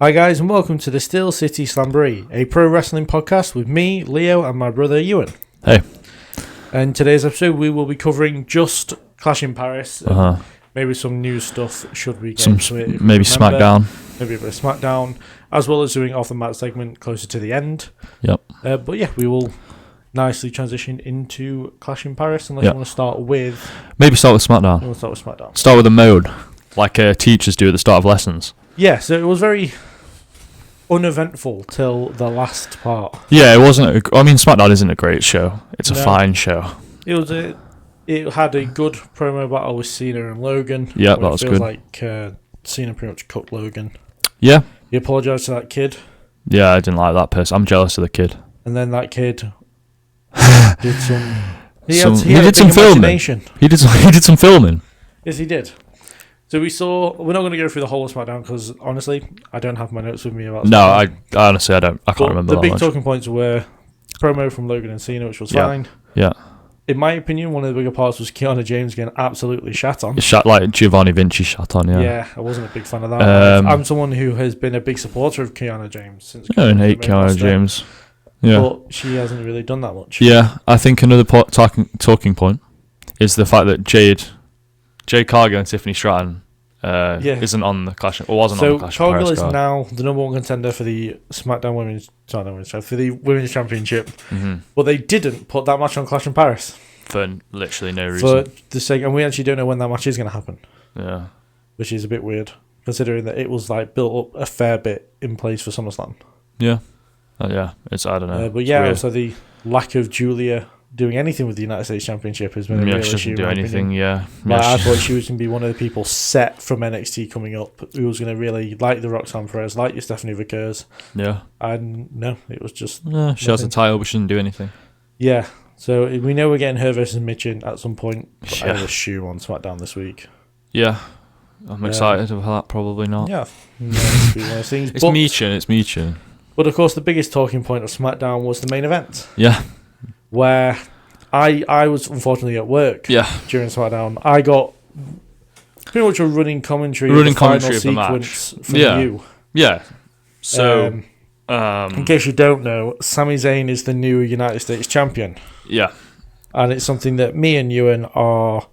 Hi guys and welcome to the Steel City Slamboree, a pro wrestling podcast with me, Leo, and my brother Ewan. Hey. In today's episode we will be covering just Clash in Paris, maybe some news stuff should we get into it. Maybe SmackDown. Maybe a bit of SmackDown, as well as doing off the mat segment closer to the end. Yep. But yeah, we will nicely transition into Clash in Paris unless you want to start with... Maybe start with SmackDown. We'll start with SmackDown. Start with a mode, like teachers do at the start of lessons. Yeah, so it was very uneventful till the last part. Yeah, it wasn't. SmackDown isn't a great show. It's a fine show. It had a good promo battle with Cena and Logan. Yeah, that was good. Like Cena pretty much cooked Logan. Yeah. He apologised to that kid. Yeah, I didn't like that person. I'm jealous of the kid. And then that kid did some. He did some filming. He did some filming. Yes, he did. So we're not going to go through the whole of SmackDown because honestly, I don't have my notes with me about SmackDown. No, I honestly I can't remember the that big much. talking points were promo from Logan and Cena, which was fine. Yeah. In my opinion, one of the bigger parts was Kiana James getting absolutely shat on. Shot like Giovanni Vinci shot on, yeah. Yeah, I wasn't a big fan of that. I'm someone who has been a big supporter of Kiana James since. I don't hate Kiana James. Yeah. But she hasn't really done that much. Yeah, I think another talking point is the fact that Jade Cargill and Tiffany Stratton isn't on the Clash, or wasn't on the Clash. So Cargill is now the number one contender for the SmackDown for the Women's Championship. Mm-hmm. But they didn't put that match on Clash in Paris for literally no reason. For the sake, and we actually don't know when that match is going to happen. Yeah, which is a bit weird considering that it was like built up a fair bit in place for SummerSlam. Yeah, it's I don't know. But yeah, so the lack of Giulia doing anything with the United States Championship has been a real issue. She doesn't do anything, I thought she was going to be one of the people set from NXT coming up who was going to really, like the Roxanne Perez, like your Stephanie Vickers. Yeah. And no, it was just... Yeah, she has a title, but she doesn't do anything. Yeah, so we know we're getting her versus Michin at some point, but I would assume on SmackDown this week. Yeah. I'm excited about that, probably not. Yeah. It's one of those things. It's Michin. But of course, the biggest talking point of SmackDown was the main event. Yeah. Where I was unfortunately at work during SmackDown. I got pretty much a running commentary of the sequence from you. Yeah. So, in case you don't know, Sami Zayn is the new United States champion. Yeah. And it's something that me and Ewan are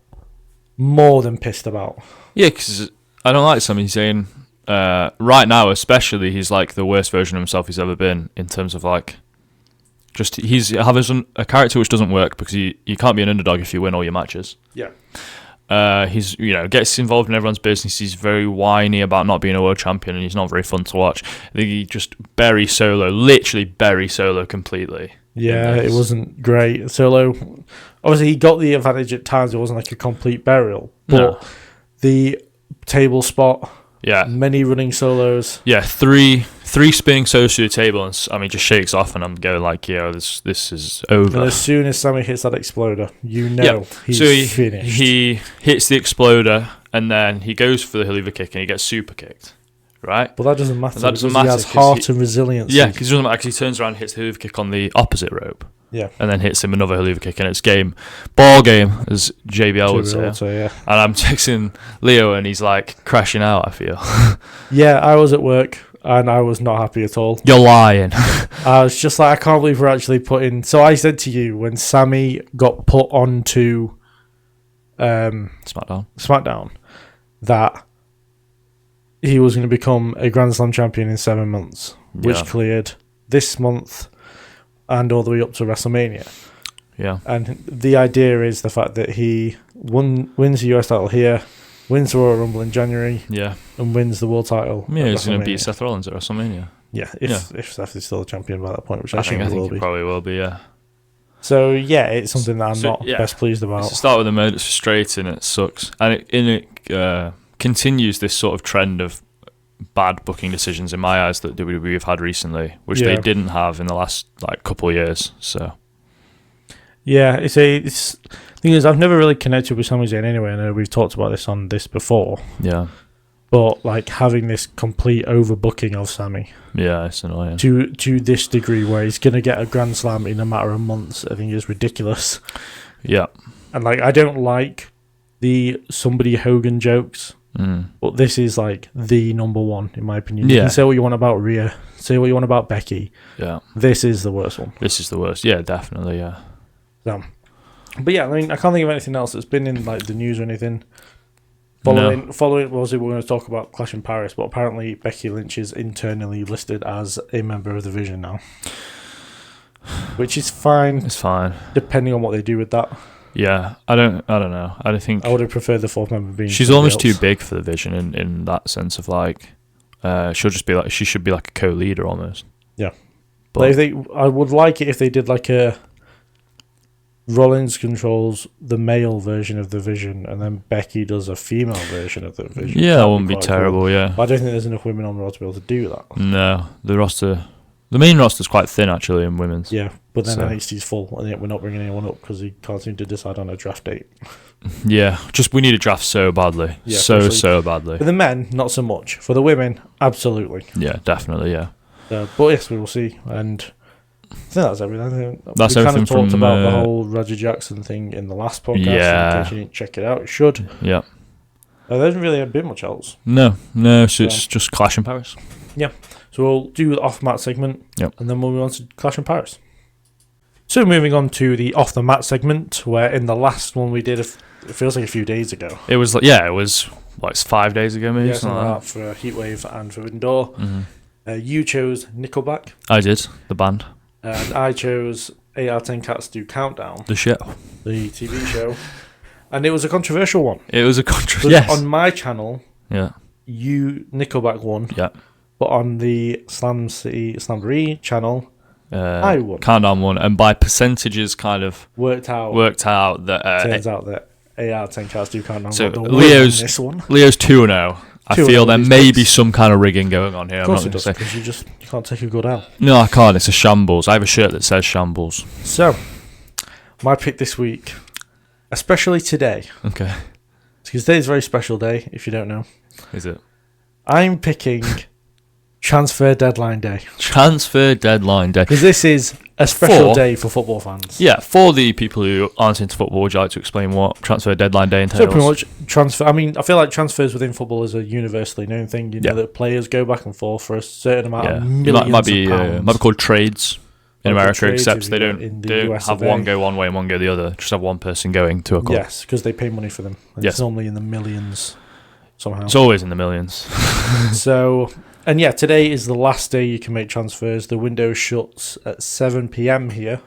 more than pissed about. Yeah, because I don't like Sami Zayn. Right now, especially, he's like the worst version of himself he's ever been in terms of like... he's having a character which doesn't work because you can't be an underdog if you win all your matches. Yeah. He's gets involved in everyone's business. He's very whiny about not being a world champion, and he's not very fun to watch. I think he just literally bury Solo completely. Yeah, it wasn't great. Solo, obviously he got the advantage at times. It wasn't like a complete burial, but the table spot. Yeah, many running solos. Yeah, three spinning solos to the table, and just shakes off, and I'm going like, this is over. And as soon as Sami hits that exploder, he's finished. He hits the exploder, and then he goes for the Helluva kick, and he gets super kicked, right? But that doesn't matter. He has heart and resilience. Yeah, because it doesn't matter. Because he turns around, and hits the Helluva kick on the opposite rope. Yeah, and then hits him another Helluva kick, and it's ball game, as JBL would say. Yeah. And I'm texting Leo, and he's like crashing out. I feel. Yeah, I was at work, and I was not happy at all. You're lying. I was just like, I can't believe we're actually putting. So I said to you when Sami got put onto SmackDown that he was going to become a Grand Slam champion in 7 months, which cleared this month. And all the way up to WrestleMania. Yeah. And the idea is the fact that he wins the US title here, wins the Royal Rumble in January, and wins the world title. Yeah, he's going to beat Seth Rollins at WrestleMania. Yeah, if Seth is still a champion by that point, which I think he will be. Probably will be, yeah. So, yeah, it's something that I'm not best pleased about. To start with the mode, it's frustrating, it sucks. And it continues this sort of trend of bad booking decisions in my eyes that WWE have had recently, which they didn't have in the last couple of years. So it's thing is, I've never really connected with Sami Zayn anyway. I know we've talked about this on this before. Yeah, but like having this complete overbooking of Sami, it's annoying to this degree where he's gonna get a Grand Slam in a matter of months. I think is ridiculous. Yeah, and like I don't like the somebody Hogan jokes. But this is like the number one, in my opinion. You Yeah. can say what you want about Rhea, say what you want about Becky. Yeah. This is the worst one. This is the worst. Yeah, definitely, yeah. So, but yeah, I mean, I can't think of anything else that's been in like the news or anything. Following, obviously, we're going to talk about Clash in Paris, but apparently Becky Lynch is internally listed as a member of the Vision now, which is fine. It's fine, depending on what they do with that. Yeah, I don't know. I don't think I would have preferred the fourth member being. She's almost else. too big for the Vision in that sense of like, she'll just be like, she should be like a co-leader almost. Yeah, but I would like it if they did like a Rollins controls the male version of the Vision, and then Becky does a female version of the Vision. Yeah, that wouldn't be terrible. Cool. Yeah, But I don't think there's enough women on the road to be able to do that. No, the main roster's quite thin actually in women's. Yeah, but then So- NXT's full, and yet we're not bringing anyone up because he can't seem to decide on a draft date. Yeah, just we need a draft so badly, Yeah, so badly. For the men, not so much. For the women, absolutely. Yeah, definitely. Yeah, But yes, we will see. And I think that's everything. I think That's we kind everything of talked from, about the whole Roger Jackson thing in the last podcast. Yeah. In case you didn't check it out, you should. yeah. There hasn't really been much else. No, so it's just Clash in Paris. So we'll do the off-mat segment, Yep. and then we'll move on to Clash in Paris. So moving on to the off-the-mat segment, where in the last one we did, it feels like a few days ago. It was like, yeah, it was like 5 days ago maybe. Yeah, something something like like that for Heatwave and for Indoor. that. You chose Nickelback, I did the band, and I chose 8 out of 10 Cats Do Countdown, the show. the TV show. And it was a controversial one. It was a Because yes. on my channel, Yeah, Nickelback won, yeah. but on the Slamboree channel, I won. Countdown won, and by percentages, kind of Worked out that turns out that 8 out of 10 Cats Do Countdown. So won the Leo's- this one. Leo's 2-0. I 2-0 feel there these may be picks. some kind of rigging going on here. Of I'm course not it going does, to say. because you can't take a good L. No, I can't. It's a shambles. I have a shirt that says shambles. So, my pick this week, especially today, Okay. because today is a very special day, if you don't know. Is it? I'm picking Transfer Deadline Day. Transfer deadline day. Because this is a special For- day for football fans. Yeah, for the people who aren't into football, would you like to explain what transfer deadline day entails? So pretty much transfer. I mean, I feel like transfers within football is a universally known thing. You know Yeah. that players go back and forth for a certain amount Yeah, of it millions might be of pounds. might be called trades in Might be America, trades except if they you're don't, in the they don't US have of one A. go one way and one go the other. Just have one person going to a club. Yes, because they pay money for them. And Yes. It's normally in the millions somehow. It's always in the millions. So, and yeah, today is the last day you can make transfers. The window shuts at 7 p.m. here,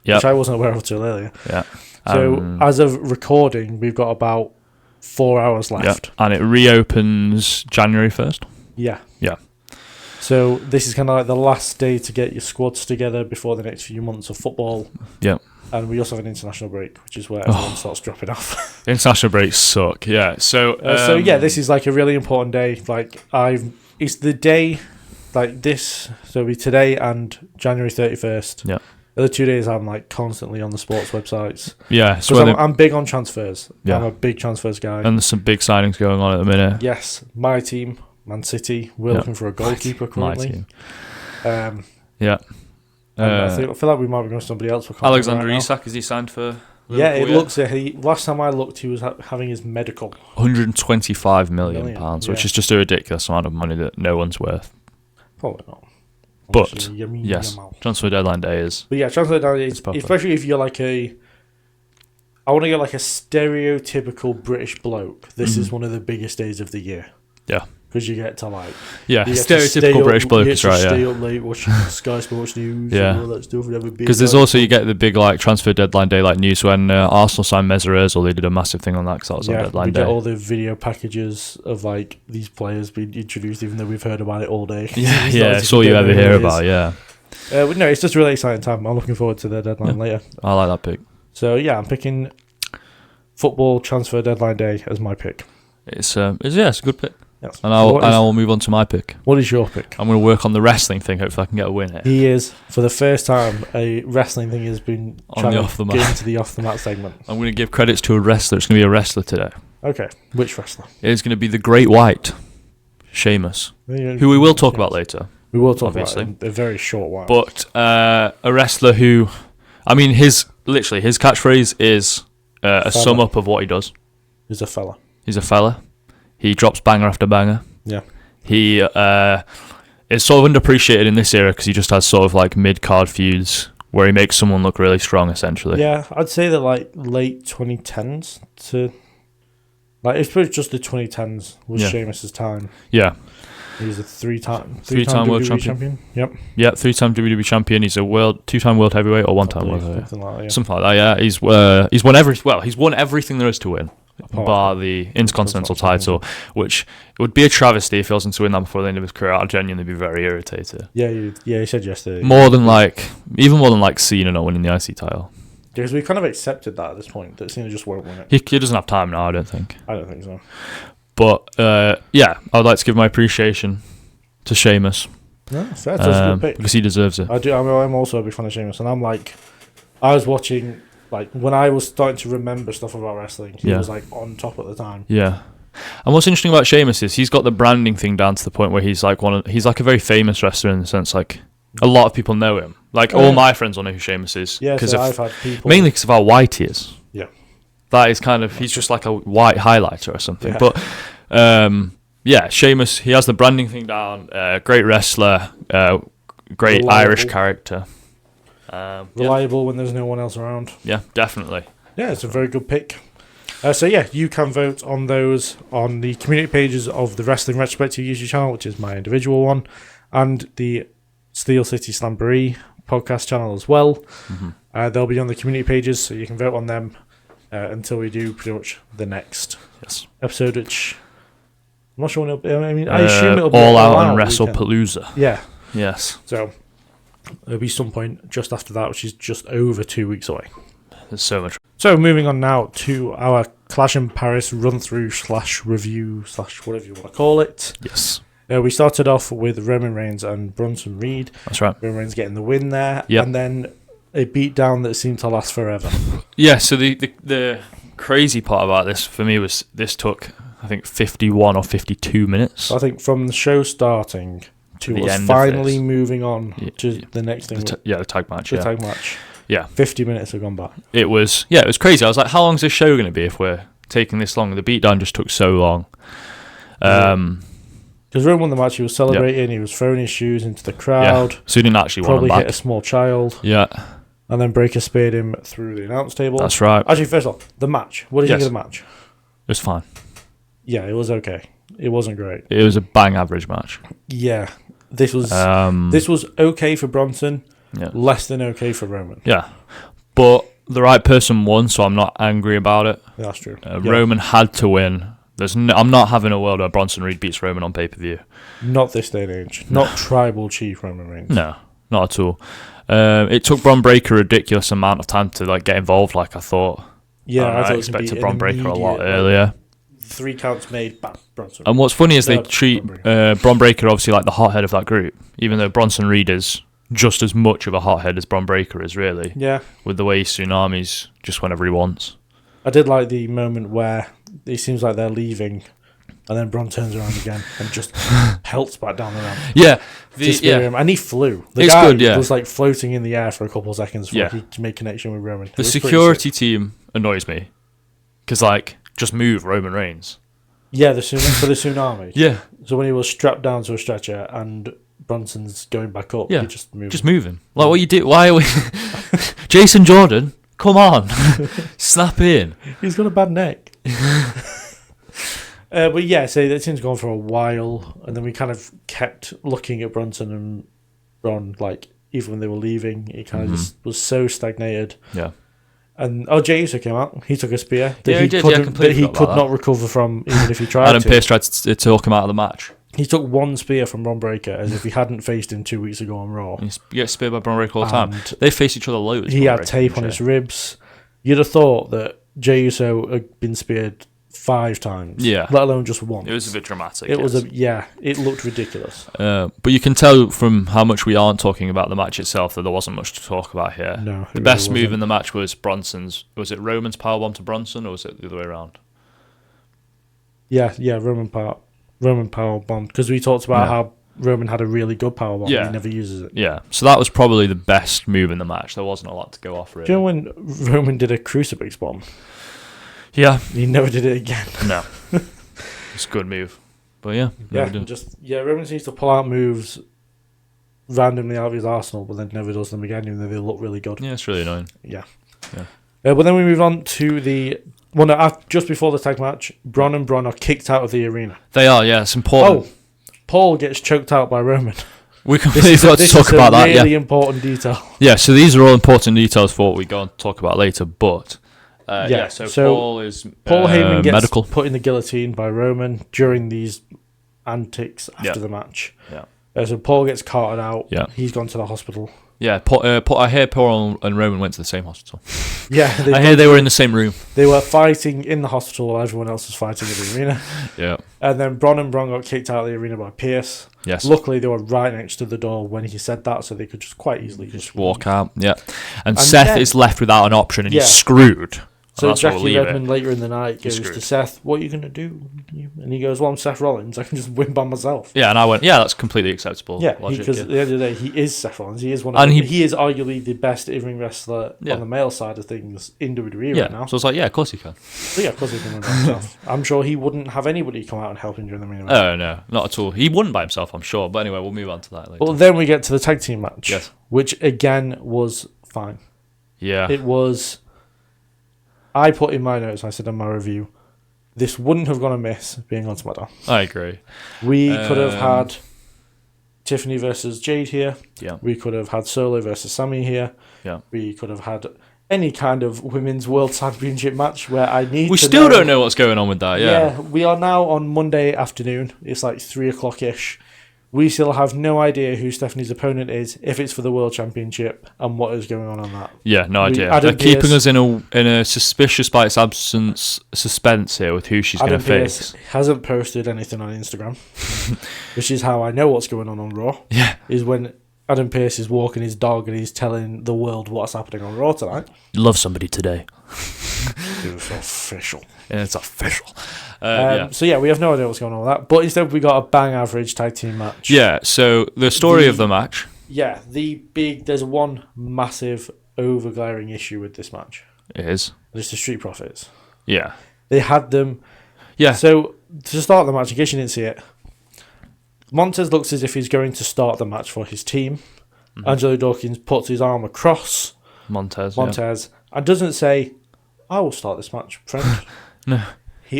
Yep. which I wasn't aware of till earlier. Yeah. So, as of recording, we've got about 4 hours yeah, left. and it reopens January 1st. Yeah. Yeah. So, this is kind of like the last day to get your squads together before the next few months of football. Yep. And we also have an international break, which is where everyone starts dropping off. International breaks suck. Yeah. So Yeah, this is like a really important day. Like it's the day, like this. So it'll be today and January 31st. Yeah. The other 2 days I'm like constantly on the sports websites. Yeah. So Because I'm big on transfers. Yeah. I'm a big transfers guy. and there's some big signings going on at the minute. Yes, my team, Man City, we're Yeah. looking for a goalkeeper My currently. team. And Yeah. I feel like we might be going to somebody else. Alexander right now. Isak, is he signed for? Yeah, it Liverpool looks. Last time I looked, he was having his medical. 125 million Million, pounds, yeah. which is just a ridiculous amount of money that no one's worth. Probably not. But, Obviously, Yamin Yes, Yamal. transfer deadline day is. But yeah, transfer deadline is, proper. especially if you're like I want to get like a stereotypical British bloke. This is one of the biggest days of the year. Yeah. Because you get to like Yeah, you get to stay stereotypical up- British bloke you is get to right. stay Yeah, up late watching Sky Sports News. Yeah. And all that stuff. because there's also you get the big like transfer deadline day like news when Arsenal signed Mesut Ozil. They did a massive thing on that because that was on we deadline get day. all the video packages of like these players being introduced, even though we've heard about it all day. Yeah, It's not yeah, as if it's all we you don't ever know hear who it is. about. Yeah, But no, it's just a really exciting time. I'm looking forward to the deadline later. I like that pick. So yeah, I'm picking football transfer deadline day as my pick. It's a good pick. Yes. And So I will move on to my pick. what is your pick? I'm going to work on the wrestling thing. Hopefully, I can get a win here. He is, for the first time, a wrestling thing has been On trying the to off the get mat. into the off the mat segment. I'm going to give credits to a wrestler. It's going to be a wrestler today. Okay, which wrestler? It's going to be the Great White, Sheamus, who we will talk about later. We will talk obviously. about it in a very short while. But a wrestler who, I mean, his catchphrase is a Fella. sum up of what he does. He's a fella. He's a fella. He drops banger after banger. Yeah. He is sort of underappreciated in this era because he just has sort of like mid-card feuds where he makes someone look really strong, essentially. Yeah, I'd say that like late 2010s to... Like, it's pretty just the 2010s was Sheamus' time. Yeah. He was a three-time world WWE champion. Yep. Yeah, 3-time WWE champion. He's a two-time world heavyweight or 1-time world heavyweight. Something like that. Yeah, he's won he's won everything there is to win, bar the Intercontinental title, which it would be a travesty if he wasn't to win that before the end of his career. I'd genuinely be very irritated. Yeah, he said yesterday. Even more than like Cena not winning the IC title. Because we kind of accepted that at this point, that Cena just won't win it. He doesn't have time now, I don't think. I don't think so. But, yeah, I would like to give my appreciation to Sheamus. Yeah, fair. That's a good pick. Because he deserves it. I do. I'm also a big fan of Sheamus, and I was watching, like, when I was starting to remember stuff about wrestling, he was, like, on top at the time. Yeah. And what's interesting about Sheamus is he's got the branding thing down to the point where he's like he's like a very famous wrestler in the sense, like, a lot of people know him. Like, all my friends will know who Sheamus is. Yeah, so I've had people... Mainly because of how white he is. Yeah. That is kind of... He's just like a white highlighter or something. Yeah. But, yeah, Sheamus, he has the branding thing down. Great wrestler. Great reliable. Irish character. Reliable when there's no one else around. Yeah, definitely. Yeah, it's a very good pick. So, yeah, you can vote on those on the community pages of the Wrestling Retrospective YouTube channel, which is my individual one, and the Steel City Slamboree podcast channel as well. Mm-hmm. They'll be on the community pages, so you can vote on them until we do pretty much the next episode, which I'm not sure when it'll be. I mean, I assume it'll be All Out on WrestlePalooza. Yeah. Yes. So it'll be some point just after that, which is just over 2 weeks away. There's so much. So moving on now to our Clash in Paris run-through / review / whatever you want to call it. Yes. We started off with Roman Reigns and Bronson Reed. That's right. Roman Reigns getting the win there. Yep. And then a beatdown that seemed to last forever. Yeah, so the crazy part about this for me was this took, I think, 51 or 52 minutes. So I think from the show starting to us finally moving on to the next thing. The tag match. The tag match. Yeah. 50 minutes have gone by. It was crazy. I was like, how long is this show going to be if we're taking this long? The beatdown just took so long. Because Roman won the match, he was celebrating, he was throwing his shoes into the crowd. Yeah. So he didn't actually probably want him back. Hit a small child. Yeah. And then Breaker speared him through the announce table. That's right. Actually, first of all, the match. What did you think of the match? It was fine. Yeah, it was okay. It wasn't great. It was a bang average match. Yeah. This was okay for Bronson, less than okay for Roman. Yeah. But the right person won, so I'm not angry about it. That's true. Roman had to win. I'm not having a world where Bronson Reed beats Roman on pay-per-view. Not this day and age. Not tribal chief Roman Reigns. No, not at all. It took Bron Breakker a ridiculous amount of time to get involved. I thought. Yeah, I expected Bron Breakker a lot earlier. 3 counts made, bam, Bronson. And what's funny is they treat Bron Breakker obviously like the hothead of that group, even though Bronson Reed is just as much of a hothead as Bron Breakker is, really. Yeah. With the way he tsunamis just whenever he wants. I did like the moment where it seems like they're leaving, and then Bron turns around again and just pelts back down the ramp. Yeah. Him. And he flew. The it's guy good, was floating in the air for a couple of seconds before he made connection with Roman. The security team annoys me. Because, just move Roman Reigns. Yeah, for the tsunami. Yeah. So when he was strapped down to a stretcher and Bronson's going back up, he just moved. Just moving. What you do? Why are we... Jason Jordan, come on. Snap in. He's got a bad neck. But yeah, so that seems gone for a while, and then we kind of kept looking at Bronson and Bron, even when they were leaving, he kind of just was so stagnated. Yeah. And Jey Uso came out. He took a spear that he could not recover from, even if he tried Adam Pearce tried to talk him out of the match. He took one spear from Bron Breakker as if he hadn't faced him 2 weeks ago on Raw. He gets speared by Bron Breakker all the time. They face each other loads. He had tape on his ribs. You'd have thought that Jey Uso had been speared 5 times, let alone just once. It was a bit dramatic. It looked ridiculous. But you can tell from how much we aren't talking about the match itself that there wasn't much to talk about here. No, the best move in the match was Bronson's. Was it Roman's powerbomb to Bronson, or was it the other way around? Yeah, Roman powerbomb, because we talked about how Roman had a really good powerbomb, and he never uses it. Yeah, so that was probably the best move in the match. There wasn't a lot to go off, really. Do you know when Roman did a crucifix bomb? Yeah. He never did it again. No. It's a good move. But yeah, Roman needs to pull out moves randomly out of his arsenal, but then never does them again, even though they look really good. Yeah, it's really annoying. Yeah. But then we move on to just before the tag match, Braun and Braun are kicked out of the arena. They are, yeah. It's important. Oh, Paul gets choked out by Roman. We completely forgot to talk about that. Really important detail. Yeah, so these are all important details for what we go on to talk about later. But so Paul Heyman gets medical. put in the guillotine by Roman during these antics after the match. Yeah. So Paul gets carted out. Yeah. He's gone to the hospital. Yeah, I hear Paul and Roman went to the same hospital. Yeah, I hear they were in the same room. They were fighting in the hospital while everyone else was fighting in the arena. Yeah. And then Braun and Braun got kicked out of the arena by Pierce. Yes. Luckily, they were right next to the door when he said that, so they could just quite easily just walk out. Yeah. And Seth is left without an option, and he's screwed. So Jackie Redmond later in the night goes to Seth, "What are you going to do?" And he goes, "Well, I'm Seth Rollins. I can just win by myself." Yeah, and I went, "Yeah, that's completely acceptable." Yeah, because at the end of the day, he is Seth Rollins. He is he is arguably the best in-ring wrestler on the male side of things in WWE right now. So it's like, yeah, of course he can. So yeah, of course he can win by himself. I'm sure he wouldn't have anybody come out and help him during the main event. Oh no, not at all. He wouldn't by himself, I'm sure. But anyway, we'll move on to that later. Well, then we get to the tag team match, which again was fine. Yeah, it was. I put in my notes, I said in my review, this wouldn't have gone amiss being on SmackDown. I agree. We could have had Tiffany versus Jade here. Yeah. We could have had Solo versus Sammy here. Yeah. We could have had any kind of women's world championship match where I need We still don't know what's going on with that, Yeah, we are now on Monday afternoon. It's like 3 o'clock-ish. We still have no idea who Stephanie's opponent is, if it's for the World Championship, and what is going on that. Yeah, no idea. They're keeping us in a suspicious by its absence suspense here with who she's going to face. Hasn't posted anything on Instagram, which is how I know what's going on Raw. Yeah. Is when Adam Pearce is walking his dog and he's telling the world what's happening on Raw tonight. Love somebody today. It's official. Yeah, it's official. So yeah, we have no idea what's going on with that. But instead, we got a bang average tag team match. Yeah. So the story of the match. Yeah, there's one massive over-glaring issue with this match. It is. It's the Street Profits. Yeah. They had them. Yeah. So to start the match, in case you didn't see it, Montez looks as if he's going to start the match for his team. Mm-hmm. Angelo Dawkins puts his arm across Montez, and doesn't say, "I will start this match, friend." No.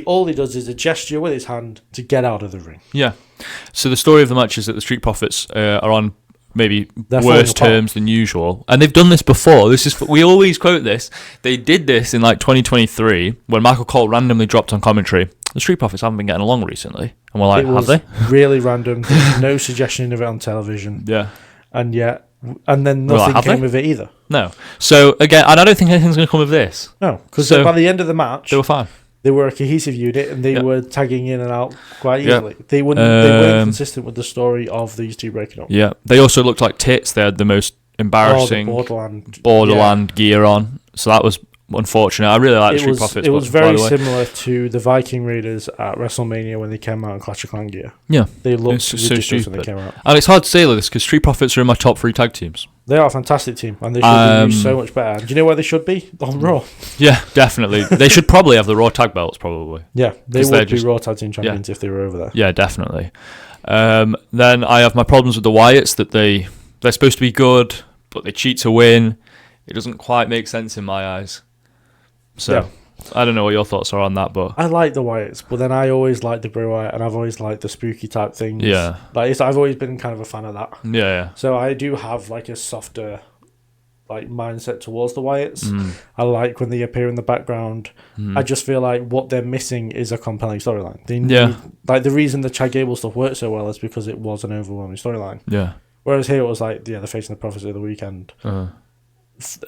All he does is a gesture with his hand to get out of the ring. Yeah. So the story of the match is that the Street Profits are on maybe worse terms than usual, and they've done this before. We always quote this. They did this in like 2023 when Michael Cole randomly dropped on commentary, "The Street Profits haven't been getting along recently," and we're like, "Have they?" Really random. There's no suggestion of it on television. Yeah. And then nothing came of it either. No. So again, and I don't think anything's going to come of this. No, because by the end of the match, they were fine. They were a cohesive unit, and they were tagging in and out quite easily. They weren't consistent with the story of these two breaking up. Yeah, they also looked like tits. They had the most embarrassing Borderland gear on, so that was unfortunate. I really like the Street Profits. It was very similar to the Viking Raiders at WrestleMania when they came out in Clash of Clans gear. Yeah, they looked so stupid when they came out. And it's hard to say like this because Street Profits are in my top 3 tag teams. They are a fantastic team, and they should be so much better. Do you know where they should be? On Raw. Yeah, definitely. They should probably have the Raw tag belts, probably. Yeah, they would be Raw tag team champions if they were over there. Yeah, definitely. Then I have my problems with the Wyatts, that they're supposed to be good, but they cheat to win. It doesn't quite make sense in my eyes. So, I don't know what your thoughts are on that, but I like the Wyatts, but then I always liked the Bray Wyatt, and I've always liked the spooky type things. Yeah, I've always been kind of a fan of that. Yeah. So I do have like a softer mindset towards the Wyatts. I like when they appear in the background. I just feel like what they're missing is a compelling storyline. The reason the Chad Gable stuff worked so well is because it was an overwhelming storyline. Yeah. Whereas here it was like, they're facing the Prophecy of the Weekend.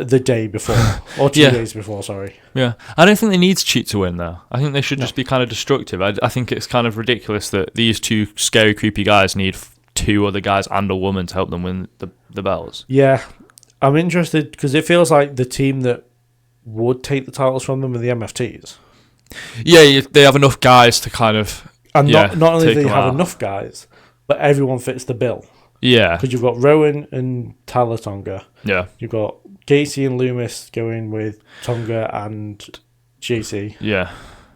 The day before, or 2 days before, sorry. Yeah. I don't think they need to cheat to win, though. I think they should just be kind of destructive. I think it's kind of ridiculous that these two scary, creepy guys need 2 other guys and a woman to help them win the belts. Yeah. I'm interested, because it feels like the team that would take the titles from them are the MFTs. Yeah, they have enough guys to kind of... And not only do they have enough guys, but everyone fits the bill. Yeah. Because you've got Rowan and Tyler Tonga. Yeah. You've got Gacy and Loomis going with Tonga and JC. Yeah.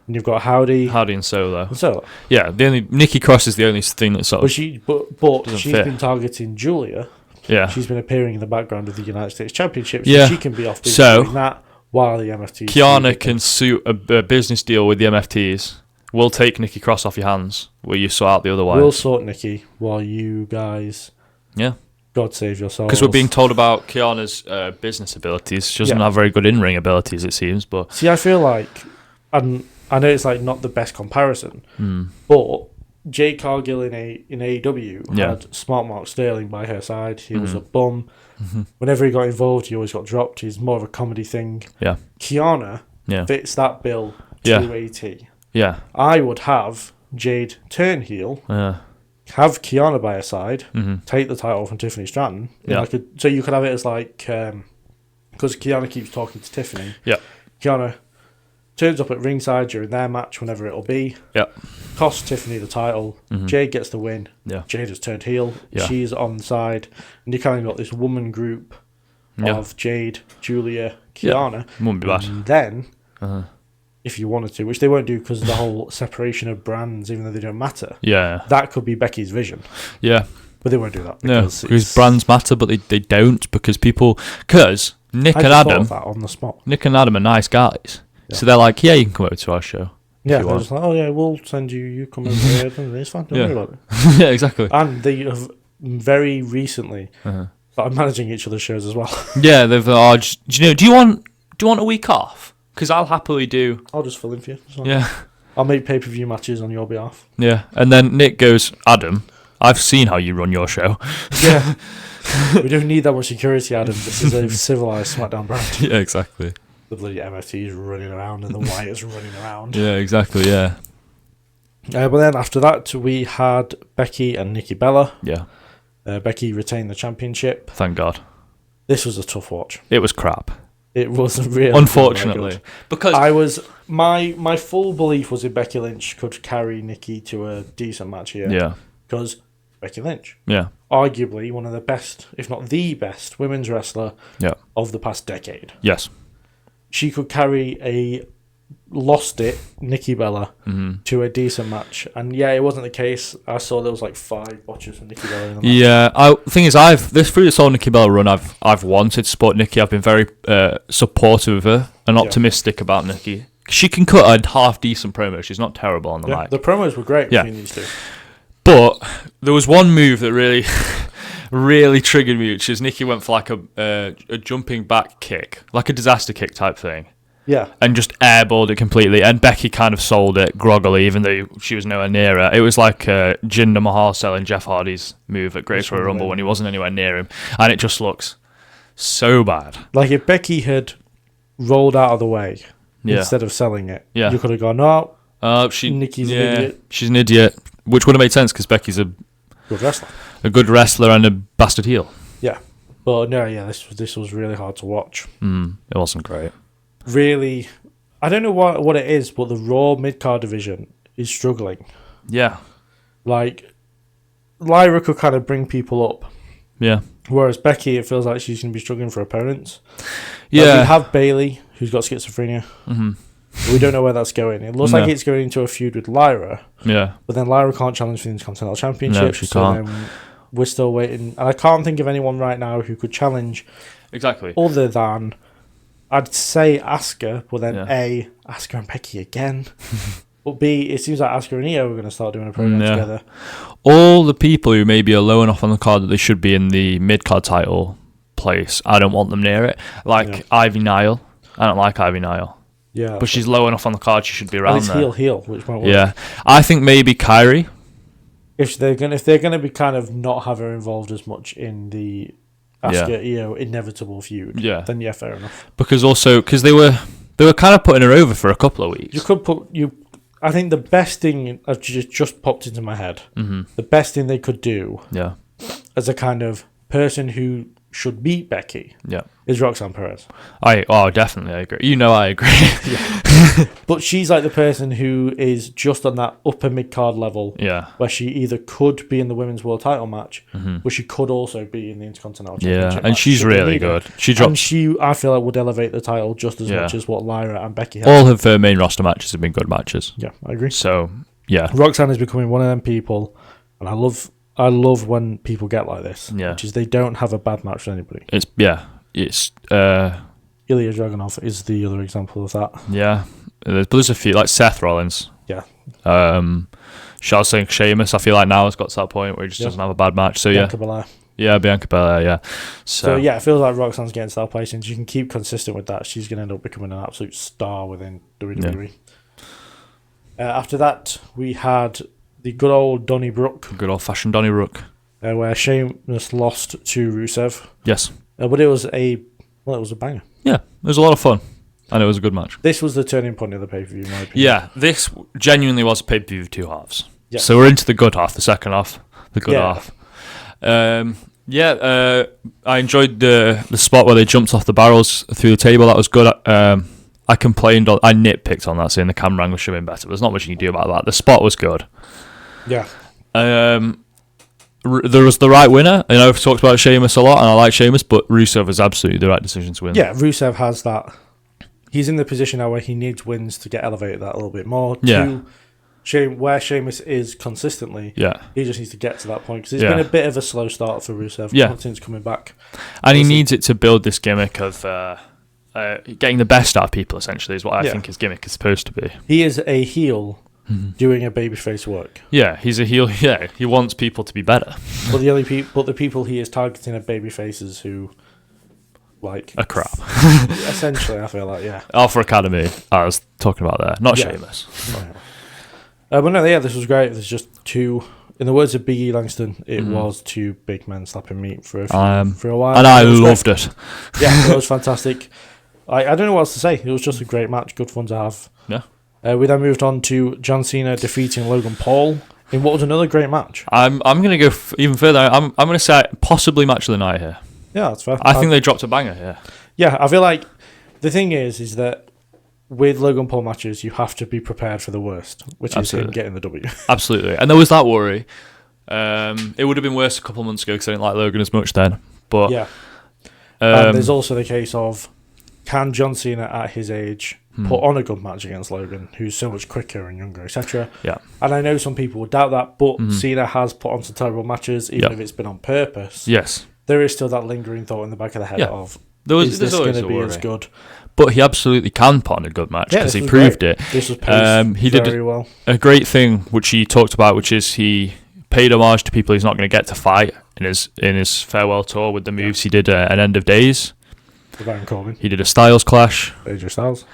And you've got Howdy and Solo. and Solo. Yeah, the only Nikki Cross is the only thing that sort of. But doesn't she's fit. been targeting Julia. Yeah. She's been appearing in the background of the United States Championship, so Yeah. she can be off So, doing that while the MFTs. Kiana can suit a business deal with the MFTs. We'll take Nikki Cross off your hands, where you sort out the other wives. We'll sort Nikki while you guys. Yeah. God save your souls. Because we're being told about Kiana's business abilities. She doesn't have very good in-ring abilities, it seems. But see, I feel like, and I know it's like not the best comparison, but Jade Cargill in AEW had Smart Mark Sterling by her side. He was a bum. Whenever he got involved, he always got dropped. He's more of a comedy thing. Yeah. Kiana fits that bill to a T. Yeah. I would have Jade turn heel. Have Kiana by her side, take the title from Tiffany Stratton. So you could have it as like, because Kiana keeps talking to Tiffany. Yeah. Kiana turns up at ringside during their match, whenever it'll be. Yeah. Costs Tiffany the title. Jade gets the win. Yeah. Jade has turned heel. Yeah. She's on the side. And you kind of got this woman group of Jade, Giulia, Kiana. Wouldn't be bad. And then, if you wanted to, which they won't do because of the whole separation of brands, even though they don't matter. Yeah. That could be Becky's vision. Yeah. But they won't do that. Because brands matter, but they don't, because people... Because Nick and Adam... That on the spot. Nick and Adam are nice guys. Yeah. So they're like, yeah, you can come over to our show. Yeah, they're just like, oh yeah, we'll send you, you come over here, it's fine, don't worry about it. Yeah, exactly. And they have very recently started managing each other's shows as well. Yeah, they've, do you want a week off? Because I'll happily do... I'll just fill in for you. Yeah. I'll make pay-per-view matches on your behalf. Yeah, and then Nick goes, Adam, I've seen how you run your show. Yeah. We don't need that much security, Adam. This is a civilised SmackDown brand. Yeah, exactly. The bloody MFTs running around and the Wyatts running around. Yeah, exactly, yeah. But then after that, we had Becky and Nikki Bella. Yeah. Becky retained the championship. Thank God. This was a tough watch. It was crap. It wasn't really. Unfortunately. Because I was... My full belief was that Becky Lynch could carry Nikki to a decent match here. Yeah. Because Becky Lynch. Yeah. Arguably one of the best, if not the best, women's wrestler of the past decade. Yes. She could carry a lost it Nikki Bella to a decent match. And yeah, it wasn't the case. I saw there was like 5 botches from Nikki Bella in the match. Yeah, thing is, through this whole Nikki Bella run, I've wanted to support Nikki. I've been very supportive of her and optimistic about Nikki. She can cut a half decent promo. She's not terrible on the mic. The promos were great between these two. But there was one move that really, really triggered me, which is Nikki went for like a jumping back kick, like a disaster kick type thing. Yeah. And just airballed it completely. And Becky kind of sold it groggily, even though she was nowhere near her. It was like Jinder Mahal selling Jeff Hardy's move at Great Royal Rumble when he wasn't anywhere near him. And it just looks so bad. Like if Becky had rolled out of the way instead of selling it, you could have gone, no, Nikki's an idiot. She's an idiot. Which would have made sense because Becky's a good wrestler and a bastard heel. Yeah. But no, this was really hard to watch. It wasn't great. Really, I don't know what it is, but the Raw mid-card division is struggling. Yeah. Like, Lyra could kind of bring people up. Yeah. Whereas Becky, it feels like she's going to be struggling for opponents. Yeah. Like we have Bayley, who's got schizophrenia. We don't know where that's going. It looks like it's going into a feud with Lyra. Yeah. But then Lyra can't challenge for the Intercontinental Championship. No, she can't. Then we're still waiting. And I can't think of anyone right now who could challenge. Exactly. Other than, I'd say Asuka, but then A, Asuka and Becky again. But B, it seems like Asuka and Io are going to start doing a program together. All the people who maybe are low enough on the card that they should be in the mid-card title place, I don't want them near it. Like Ivy Nile. I don't like Ivy Nile. Yeah, but she's low enough on the card; she should be around there. Heel, which might work. Yeah, I think maybe Kyrie. If they're gonna be kind of not have her involved as much in the Asuka Io inevitable feud, then fair enough. Because they were kind of putting her over for a couple of weeks. You could I think the best thing I've just popped into my head. The best thing they could do, as a kind of person who should beat Becky, is Roxanne Perez. Definitely, I agree. I agree. But she's like the person who is just on that upper mid-card level. Yeah. Where she either could be in the women's world title match, but she could also be in the Intercontinental Championship and match. she's really good. She drops. And I feel like, would elevate the title just as much as what Lyra and Becky have. All of her main roster matches have been good matches. Yeah, I agree. So, yeah. Roxanne is becoming one of them people, and I love when people get like this. Yeah. Which is they don't have a bad match with anybody. It's Ilya Dragunov is the other example of that. Yeah. There's a few, like Seth Rollins. Yeah. Shall I say Sheamus, I feel like now has got to that point where he just doesn't have a bad match. So, Bianca Belair. Yeah, Bianca Belair, yeah. So, yeah, it feels like Roxanne's getting to that place, and she can keep consistent with that. She's going to end up becoming an absolute star within WWE. Yeah. After that, we had the good old Donnybrook. Good old-fashioned Donnybrook. Where Sheamus lost to Rusev. Yes. But it was a banger. Yeah, it was a lot of fun. And it was a good match. This was the turning point of the pay-per-view, in my opinion. Yeah, this genuinely was a pay-per-view of two halves. Yeah. So we're into the good half, the second half, the good half. I enjoyed the spot where they jumped off the barrels through the table. That was good. I nitpicked on that, saying the camera angle should have been better. There's not much you can do about that. The spot was good. Yeah. There was the right winner. You know, I've talked about Sheamus a lot, and I like Sheamus, but Rusev was absolutely the right decision to win. Yeah, Rusev has that. He's in the position now where he needs wins to get elevated that a little bit more. Yeah. Where Sheamus is consistently, he just needs to get to that point, because it's been a bit of a slow start for Rusev since coming back. And he needs it to build this gimmick of getting the best out of people, essentially, is what I think his gimmick is supposed to be. He is a heel doing a babyface work. Yeah, he's a heel. Yeah, he wants people to be better. But the people he is targeting are babyfaces who, like, a crap. Essentially, I feel like, Alpha Academy, I was talking about there, not Sheamus. But no, this was great. There's just two. In the words of Big E Langston, it was two big men slapping meat for a while. And I loved it. Yeah, it was fantastic. I don't know what else to say. It was just a great match, good fun to have. Yeah. We then moved on to John Cena defeating Logan Paul in what was another great match. I'm going to go even further. I'm going to say possibly match of the night here. Yeah, that's fair. I think they dropped a banger here. Yeah, I feel like the thing is that with Logan Paul matches, you have to be prepared for the worst, which is him getting the W. Absolutely. And there was that worry. It would have been worse a couple of months ago because I didn't like Logan as much then. But yeah. And there's also the case of, can John Cena at his age put on a good match against Logan, who's so much quicker and younger, etc.? Yeah. And I know some people would doubt that, but Cena has put on some terrible matches, even if it's been on purpose. Yes. There is still that lingering thought in the back of the head of, is this going to be as good? But he absolutely can put on a good match because he proved it. This was paced he very did well. A great thing, which he talked about, which is he paid homage to people he's not going to get to fight in his farewell tour with the moves he did at End of Days. Baron Corbin. He did a Styles Clash. AJ Styles.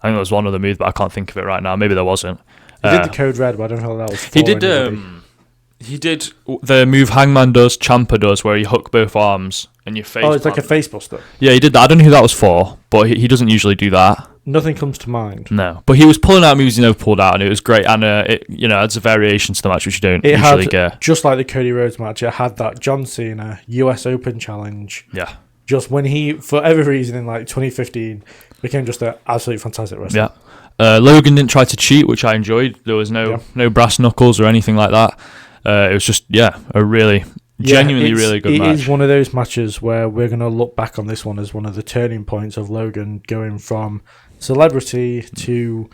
I think there was one other move, but I can't think of it right now. Maybe there wasn't. He did the Code Red, but I don't know how that was for. He did the move Hangman does, Ciampa does, where you hook both arms and your face. Oh, it's like a face buster. Yeah, he did that. I don't know who that was for, but he doesn't usually do that. Nothing comes to mind. No, but he was pulling out moves he never pulled out, and it was great. And it adds a variation to the match which you don't usually get. Just like the Cody Rhodes match, it had that John Cena US Open challenge. Yeah. Just when he, for every reason, in like 2015, became just an absolutely fantastic wrestler. Yeah. Logan didn't try to cheat, which I enjoyed. There was no brass knuckles or anything like that. It was just a really genuinely really good match. It is one of those matches where we're going to look back on this one as one of the turning points of Logan going from celebrity to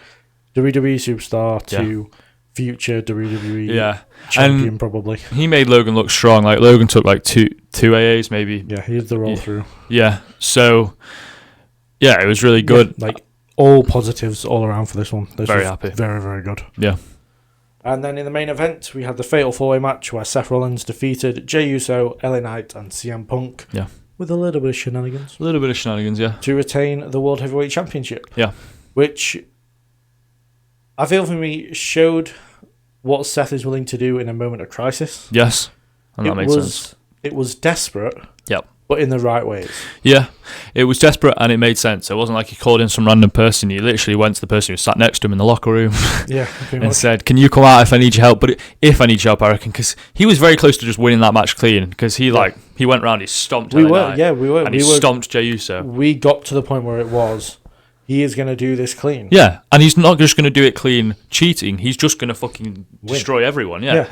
WWE superstar to future WWE champion, and probably. He made Logan look strong. Like Logan took like two AAs maybe. Yeah, he did the roll through. Yeah, so it was really good. Yeah, like all positives all around for this one. Very happy. Very, very good. Yeah. And then in the main event, we had the Fatal 4-Way match where Seth Rollins defeated Jey Uso, LA Knight, and CM Punk. Yeah. With a little bit of shenanigans. To retain the World Heavyweight Championship. Yeah. Which I feel for me showed what Seth is willing to do in a moment of crisis. Yes. And that made sense. It was desperate. Yep. But in the right ways. Yeah. It was desperate and it made sense. It wasn't like he called in some random person. He literally went to the person who sat next to him in the locker room and said, can you come out if I need your help? But if I need your help, I reckon, because he was very close to just winning that match clean, because he went round, he stomped we were. And he stomped Jey Uso. We got to the point where it was, he is going to do this clean. Yeah, and he's not just going to do it clean cheating. He's just going to fucking destroy everyone. Yeah.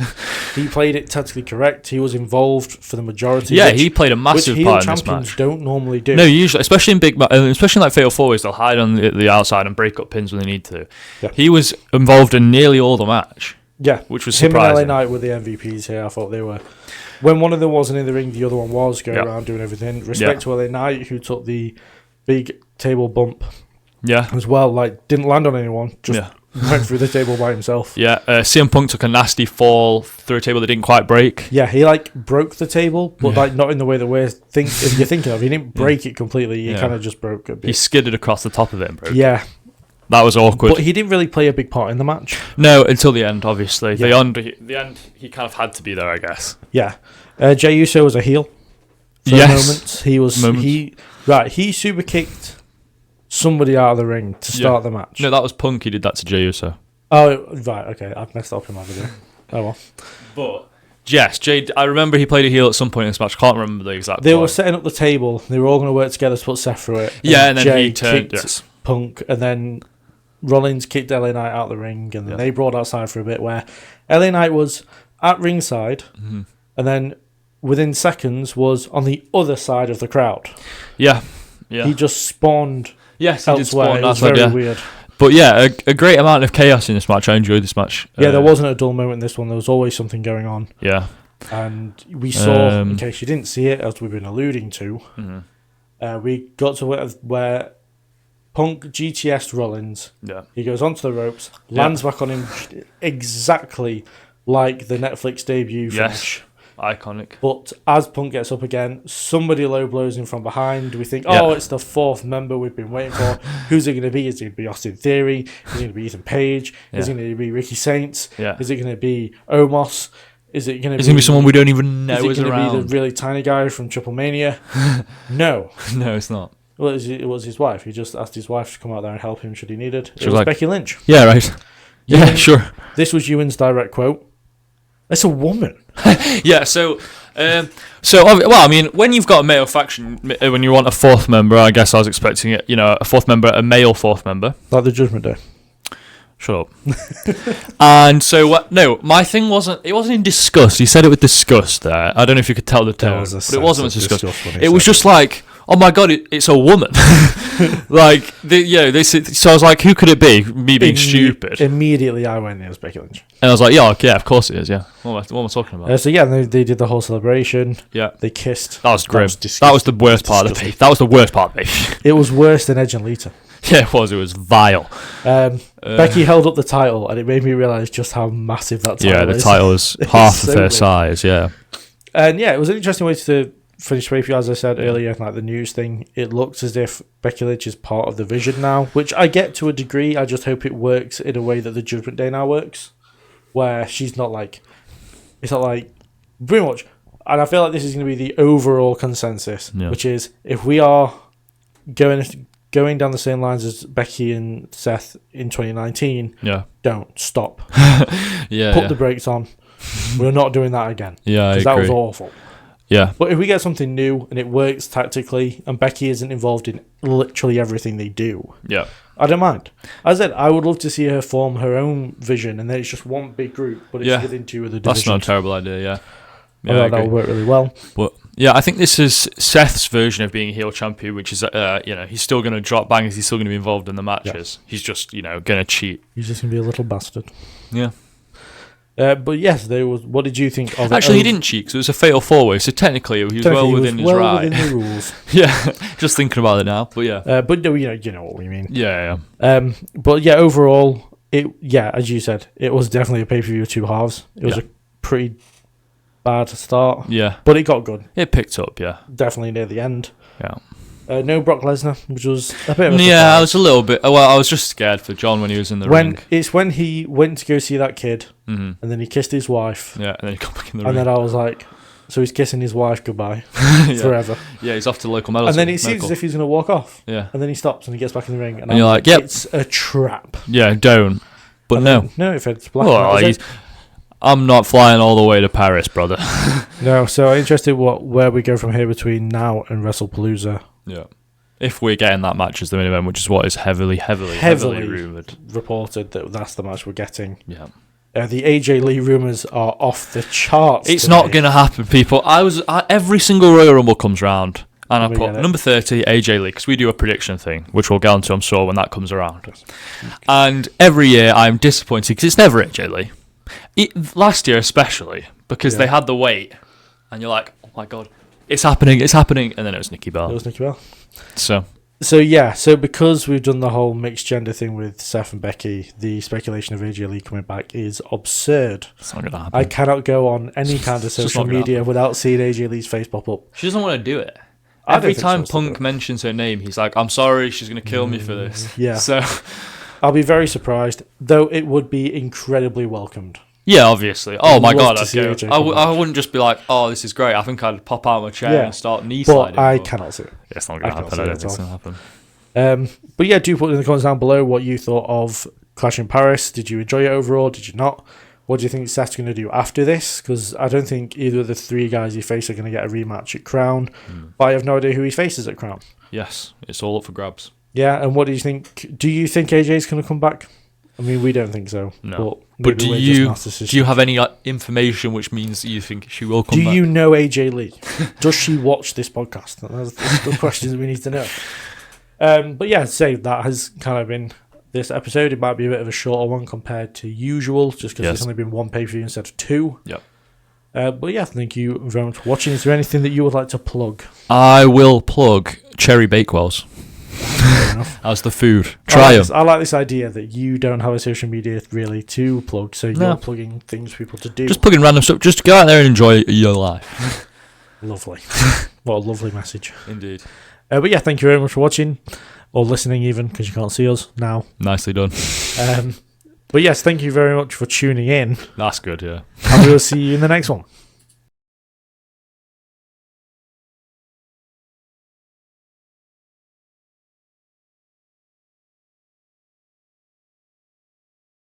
He played it tactically correct. He was involved for the majority. Yeah, he played a massive part in this match. Champions don't normally do. No, usually, especially in especially like fatal four ways, they'll hide on the outside and break up pins when they need to. Yeah. He was involved in nearly all the match. Yeah, which was surprising. Him and LA Knight were the MVPs here. I thought they were. When one of them wasn't in the ring, the other one was going around doing everything. Respect to LA Knight, who took the big table bump. Yeah, as well. Like, didn't land on anyone. Just went through the table by himself. Yeah, CM Punk took a nasty fall through a table that didn't quite break. Yeah, he like broke the table, but like not in the way that you're thinking of. He didn't break it completely. He kind of just broke a bit. He skidded across the top of it and broke. Yeah. That was awkward. But he didn't really play a big part in the match. No, until the end, obviously. The end, he kind of had to be there, I guess. Yeah. Jey Uso was a heel for a moment. He super kicked somebody out of the ring to start the match. No, that was Punk. He did that to Jey Uso. Oh, right. Okay. I've messed up in my video. Oh, well. But, yes, I remember he played a heel at some point in this match. Can't remember the exact They were setting up the table. They were all going to work together to put Seth through it. And then Jey he turned. Punk, and then Rollins kicked LA Knight out of the ring, and then they brought outside for a bit where LA Knight was at ringside, and then within seconds was on the other side of the crowd. Yeah. He just spawned elsewhere. He did spawn. It was very weird. But yeah, a great amount of chaos in this match. I enjoyed this match. Yeah, there wasn't a dull moment in this one. There was always something going on. Yeah. And we saw, in case you didn't see it, as we've been alluding to, we got to where Punk GTS Rollins. Yeah. He goes onto the ropes, lands back on him exactly like the Netflix debut finish. Iconic. But as Punk gets up again, somebody low blows him from behind. We think, it's the fourth member we've been waiting for. Who's it going to be? Is it going to be Austin Theory? Is it going to be Ethan Page? Is it going to be Ricky Saints? Is it going to be Omos? Is it going to be someone we don't even know is around? Is it going to be the really tiny guy from Triple Mania? No. No, it's not. Well, it was his wife. He just asked his wife to come out there and help him should he need it. It was Becky Lynch. Yeah, right. Yeah, sure. This was Ewan's direct quote. It's a woman. Yeah, well, I mean, when you've got a male faction, when you want a fourth member, I guess I was expecting it, a fourth member, a male fourth member. Like the Judgment Day. Shut up. And so, no, my thing it wasn't in disgust. He said it with disgust there. I don't know if you could tell the tone, but it wasn't with disgust. It was just like, oh my god, it's a woman. So I was like, who could it be? Me being stupid. Immediately I went, it was Becky Lynch. And I was like, yeah, of course it is, yeah. What am I talking about? They did the whole celebration. Yeah. They kissed. That was grim. That was the worst part of the beef. That was the worst part of the beef. It was worse than Edge and Lita. Yeah, it was. It was vile. Becky held up the title, and it made me realise just how massive that title is. Yeah, the title is half of her size, yeah. And yeah, it was an interesting way to finish the pay-per-view, as I said earlier, like the news thing. It looks as if Becky Lynch is part of the vision now, which I get to a degree. I just hope it works in a way that the Judgment Day now works, where she's not like... It's not like... Pretty much. And I feel like this is going to be the overall consensus, which is if we are going down the same lines as Becky and Seth in 2019, don't stop. Put the brakes on. We're not doing that again. Yeah, because that was awful. Yeah. But if we get something new and it works tactically and Becky isn't involved in literally everything they do, I don't mind. As I said, I would love to see her form her own vision and then it's just one big group, but it's within two of the divisions. That's not a terrible idea, yeah. That would work really well. But yeah, I think this is Seth's version of being a heel champion, which is, he's still going to drop bangers, he's still going to be involved in the matches. Yeah. He's just, going to cheat. He's just going to be a little bastard. Yeah. But yes, there was. What did you think of it? Actually, he didn't cheat because it was a fatal four-way, so technically he was well within his right. Within the rules. Yeah, just thinking about it now, but yeah. But no, you know what we mean. Yeah. But yeah, overall, as you said, it was definitely a pay-per-view of two halves. It was a pretty bad start. Yeah. But it got good. It picked up, yeah. Definitely near the end. Yeah. No Brock Lesnar, which was a bit of a surprise. I was a little bit... Well, I was just scared for John when he was in the ring. It's when he went to go see that kid, and then he kissed his wife. Yeah, and then he got back in the ring. And then I was like... So he's kissing his wife goodbye forever. Yeah, he's off to the local medical. And then it seems as if he's going to walk off. Yeah. And then he stops and he gets back in the ring. And you're like, yep. It's a trap. Yeah, don't. But no. No, if it's black. I'm not flying all the way to Paris, brother. No, so I'm interested where we go from here between now and WrestlePalooza. Yeah. If we're getting that match as the main event, which is what is heavily rumoured. Reported that that's the match we're getting. Yeah. The AJ Lee rumours are off the charts. It's today. not going to happen, people. Every single Royal Rumble comes round, and I put number 30, AJ Lee, because we do a prediction thing, which we'll get onto, I'm sure, when that comes around. Yes. And every year I'm disappointed, because it's never AJ Lee. Last year especially, because they had the wait, and you're like, oh my God, it's happening, and then it was Nikki Bella. So because we've done the whole mixed gender thing with Seth and Becky, the speculation of AJ Lee coming back is absurd. It's not going to happen. I cannot go on any kind of social media without seeing AJ Lee's face pop up. She doesn't want to do it. Every time Punk mentions her name, he's like, I'm sorry, she's going to kill me for this. Yeah. So I'll be very surprised, though it would be incredibly welcomed. Yeah, obviously. Oh my God, I'd go. I wouldn't just be like, "Oh, this is great." I think I'd pop out of my chair and start knee sliding. But I cannot see it. It's not going to happen. I don't think it's going to happen. But yeah, do put in the comments down below what you thought of Clash in Paris. Did you enjoy it overall? Did you not? What do you think Seth's going to do after this? Because I don't think either of the three guys he faces are going to get a rematch at Crown. But I have no idea who he faces at Crown. Yes, it's all up for grabs. Yeah, and what do you think? Do you think AJ's going to come back? I mean, we don't think so. No. But do you have any information which means that you think she will come back? Do you know AJ Lee? Does she watch this podcast? That's the questions we need to know. But yeah, that has kind of been this episode. It might be a bit of a shorter one compared to usual, just because it's only been one pay-per-view instead of two. Yep. But yeah, thank you very much for watching. Is there anything that you would like to plug? I will plug Cherry Bakewells. As the food. Try them. I like this idea that you don't have a social media really to plug, so you're plugging things for people to do. Just plugging random stuff. Just go out there and enjoy your life. Lovely. What a lovely message. Indeed. But yeah, thank you very much for watching, or listening even, because you can't see us now. Nicely done. But yes, thank you very much for tuning in. That's good, yeah. And we will see you in the next one.